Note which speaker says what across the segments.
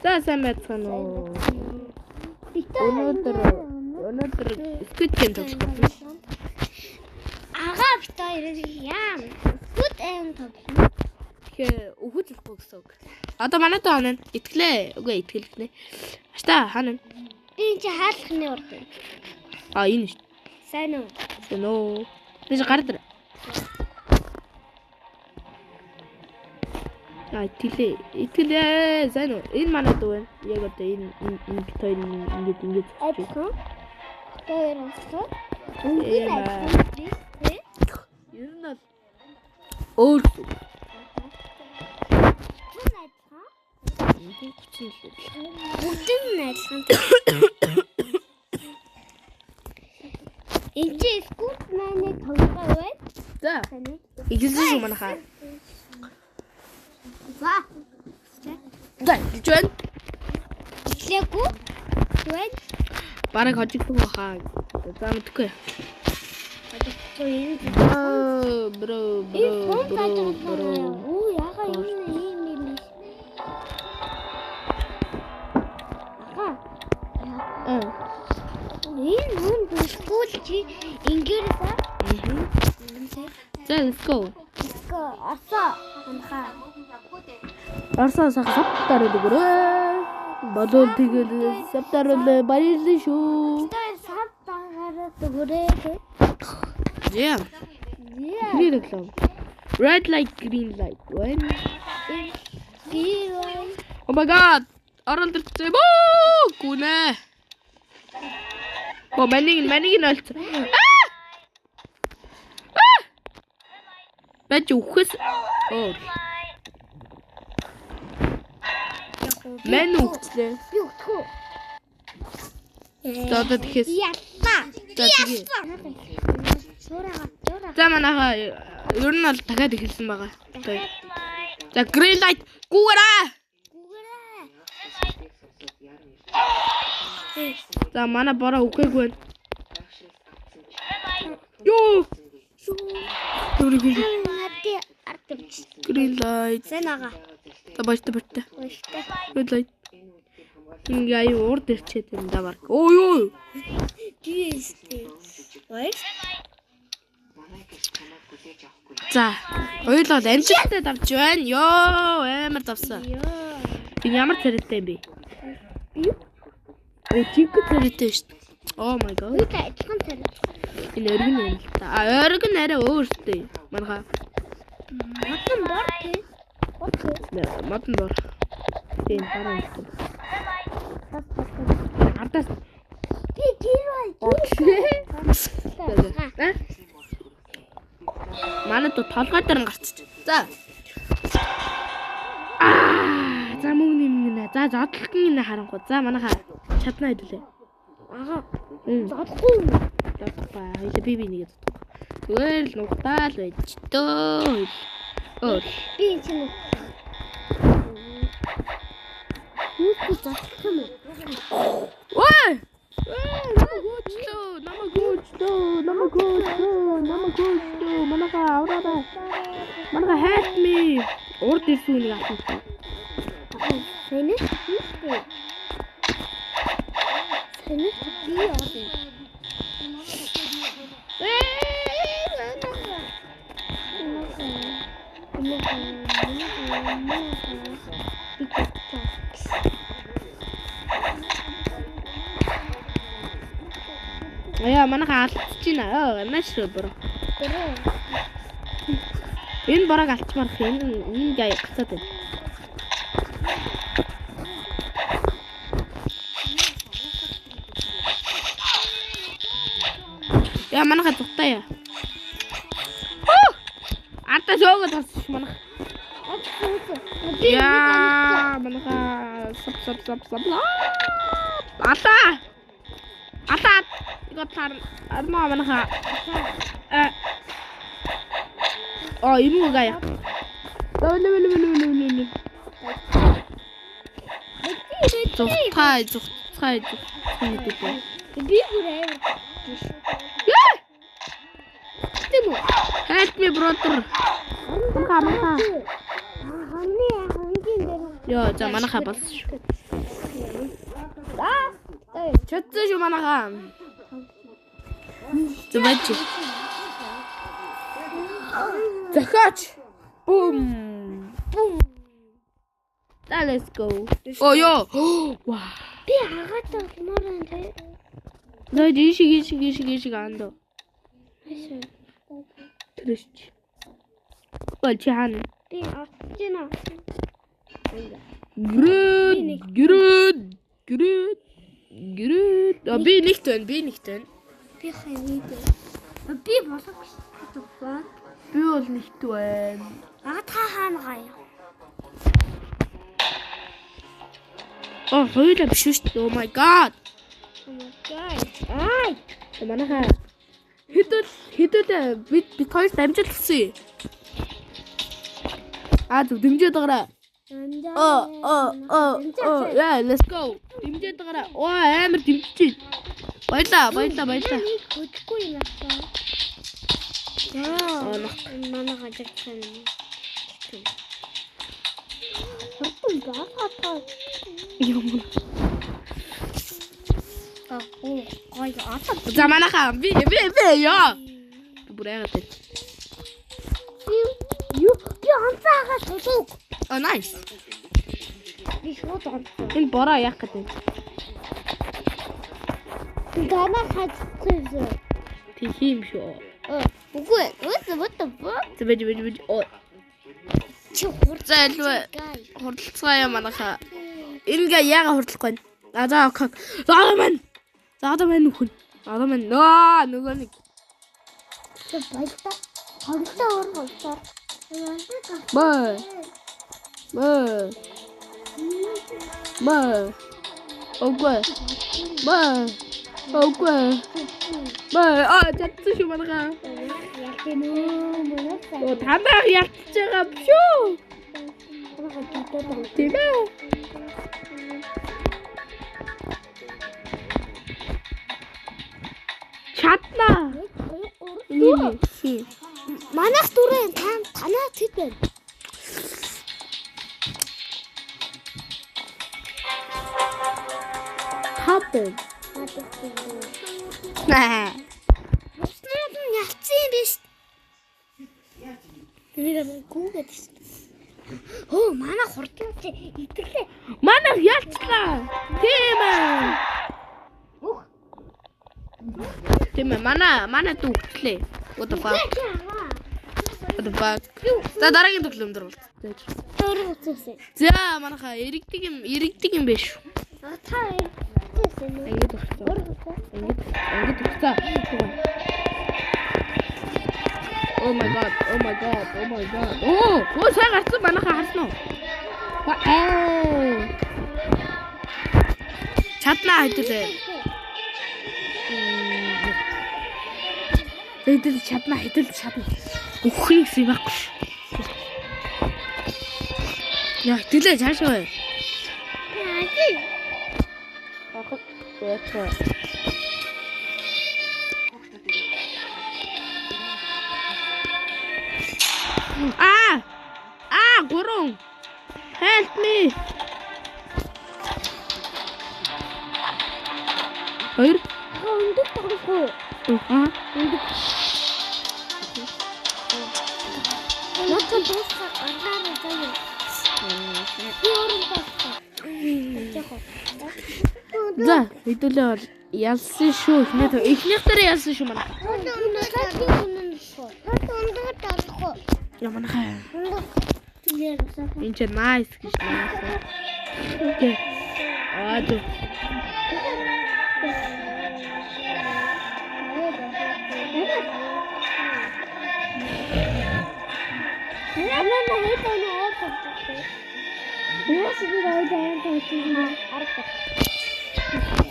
Speaker 1: За сайн байцгаана уу. Өнөөдөр Squid Game тоглох.
Speaker 2: Агаа бит хоёр яам. Squid Game тоглох.
Speaker 1: Тэгэхээр өгүүлэхгүй гэсэн үг. Одоо манай тоо ханаа итгэлээ. Үгүй итгэлээ. Аста ханаа.
Speaker 2: Би чи хаалхны урд.
Speaker 1: Энэ шүү.
Speaker 2: Сайн уу?
Speaker 1: Сайн уу. Тэгэж гардаг. Итгэлээ. Сайн уу. Энэ манай дүү байна. Яг одоо энэ хоёр ингэж
Speaker 2: Айдгүй. Тэр өстө.
Speaker 1: Ер нь бол өөр
Speaker 2: Бүтэн найзлан. Энд чи Squid Game-ийг тоглох бай.
Speaker 1: За. Игэлсэн юм манайхаа.
Speaker 2: За.
Speaker 1: За, жон.
Speaker 2: Иглээгүй. Тэгвэл
Speaker 1: Бараг хожигдсон баха. За мэдгүй. Бро.
Speaker 2: Оо яга юм. Энэ хүн бүсгүүл чи ингээрээ.
Speaker 1: За, let's go.
Speaker 2: Асаа анхаа.
Speaker 1: Арсаа сахсаптаар өгөрөө. Болоо тэгэл саптаар баярлалаа шүү.
Speaker 2: Тэр саптаар өгөрөө.
Speaker 1: Yeah. Green reklame. Red light, green light. When? Oh my god. Орон төрцөө. Гүнэ. Манийг олц. Бач үхс. Мэн үхлээ.
Speaker 2: Юу тхүү.
Speaker 1: Одоо тэгэхээр За манайхаа ер нь бол дахиад ихэлсэн байгаа. За green light гүүрээ. За манай бороо үхээгүй байна. Ёо. Green light.
Speaker 2: Сэнага.
Speaker 1: Бачта. Red light. Ингээ урд ирчээд юм да баг. Ой. За, ойлоо амжилттай давж байна. Ёо, амар давсан. Энэ ямар царайтай юм бэ? Чиг царайтай шүү дээ. Oh my god.
Speaker 2: Адилхан царай.
Speaker 1: Энэ өргөн юм л та. Өргөн арай өөртэй. Манайхаа. Матан бор. Тийм хараа. Ардаас
Speaker 2: Би гэрээ.
Speaker 1: Манай тоо толгой дээр гарчиж. За. За мөн нэмнэ. За зодлолтын нэ харангуй. За манайхаа чадна хэдүүлээ.
Speaker 2: Зодохгүй.
Speaker 1: Зодохгүй. Хоёул би нэгэ зодохгүй. Зүгээр л нухтаал байж төө.
Speaker 2: Би энэ чинь Хүүхд зодох юм уу?
Speaker 1: Ой! Намайг гоочлоо. Манайхаа авраа. Манайхаа help me. Урд ирсэн үнийг авсан.
Speaker 2: Сэний? Сэний би орсон.
Speaker 1: Яа, манайхаа алдчихж байна. Маш бро. Энэ борог алдчмаар энэ яа гацаад байна. Яа, манайхаа зутаа яа. Артаа шоогод харсан ш манайх. Яа, манайхаа сап. Ата. Иготар армаа манайхаа. Юм уу гая. Зухтай.
Speaker 2: Би бүрээ.
Speaker 1: Help me brother. Манайхаа.
Speaker 2: Хангийн дээр
Speaker 1: Йоо, за манайхаа болсон шүү. Чөтсөн шүү манайхаа. Зүбэж. Захаач. Бум. Let's go. Oh, yo. Wow.
Speaker 2: Би хагаад олмоор энэ.
Speaker 1: 너 이식 안 돼. 그렇지. 그렇지 한.
Speaker 2: Би орчихно.
Speaker 1: Гүрүд. Би nicht tun.
Speaker 2: Би хавид. Би болох гэсэн.
Speaker 1: Би бол nicht tun.
Speaker 2: Та хаана гаяа?
Speaker 1: хоёулаа биш шүү дээ. Oh my god.
Speaker 2: Ай.
Speaker 1: Манайхаа хэдүүл бид хоёр дамжуулсан. Зөв дэмжиж байгаарай. Yeah, let's go. Дэмжиж байгаарай. Амар дэмжиж байна. Баярлаа.
Speaker 2: Хөдөлгүй юм аа. Манай гажигсан. Хатан гахаа.
Speaker 1: Юм.
Speaker 2: Гой атаа.
Speaker 1: За манайхаа би яа. Бүр яагаад вэ?
Speaker 2: Юу анцаагаа тулуг.
Speaker 1: Nice.
Speaker 2: Би шууд онцоо.
Speaker 1: Энэ бороо яах гэдэг.
Speaker 2: Гана хатсан.
Speaker 1: Тийм шүү.
Speaker 2: Үгүй. What the fuck?
Speaker 1: Зүбэж.
Speaker 2: Чи хурцаалгүй.
Speaker 1: Хурдлцгаая манайхаа. Ингээ яага хурдлахгүй байна. За окей. Заадаман хүн. Нөгөө нэг.
Speaker 2: Чи баялаа. Хорлоо ургалсаар.
Speaker 1: Чадсан шүү манайхаа. Танаа ятж байгаа шүү. Тийм ээ. Чаднаа.
Speaker 2: Манайх дүрэн танаа тэт байна.
Speaker 1: Хатэн. Наа.
Speaker 2: Уснаад нь ялцсан юм биш. Нэрээ гүгээд. Манай хурдч итгэлээ.
Speaker 1: Манайх ялцлаа. Тийм ээ. Манай дүүхтлээ. What the fuck? За дараагийн төглөм дөрвөл. За манайхаа иргэдэг юм биш.
Speaker 2: Та
Speaker 1: Ингэж өгсөн. Oh my god. Сайн гарсан манайхаа харсан уу? Чаднаа хэдүүлээ. Хэдүүл чаднаа. Үхэх юм байхгүй ш. Яа, тэлээ цаашаа. Гурван. Help me. Хоёр.
Speaker 2: өндөг тоглох. Нотон босоо анхаарал заяа. Юурын босоо.
Speaker 1: За, хэдүүлээ бол ялсан шүү. Эхнийх дээр ялсан шүү манай. Яманахаа. Энд nice гэж байна. Окей. Дөө.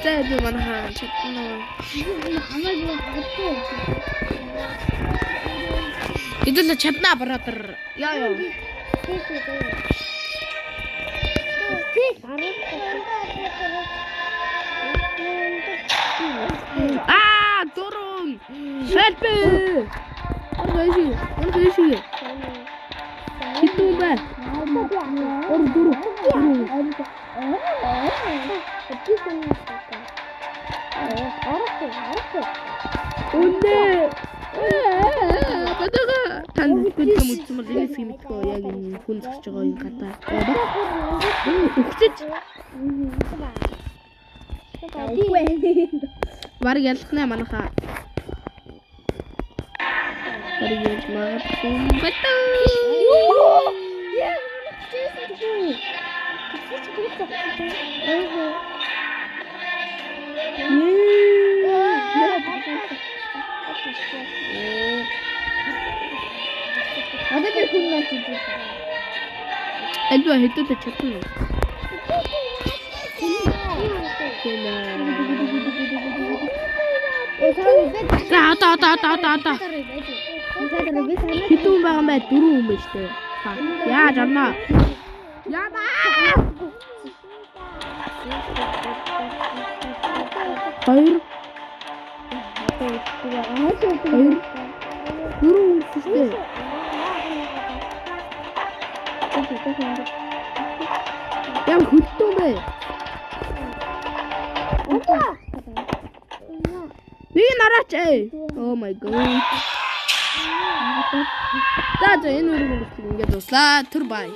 Speaker 1: Тэд манайхаа чадна. Хэдүүлээ чаднаа братар. Яа. Дөрөв. Help me. Оргойши. Хитүүбэ. Үнэ. Бадагаа тань бүгд юм үзсэн бол энэ хэсгийг мэдгүй яг энэ хүн зогсож байгаа юм гадаа. Өгчөж. Бараг ялахнаа манайхаа. Бараг ялж магадгүй. Батаа. Альва хэдүүд чадна. За. Хэдүүн байгаа юм бай 4 хүн байж тээ. Яаж авнаа? Хоёр. Дөрөв хүстэй. Яа хөттөө бэ? Нэг нараач ээ. Oh my god. За энэ үргэлж ингэж дуслаа. Түр бай.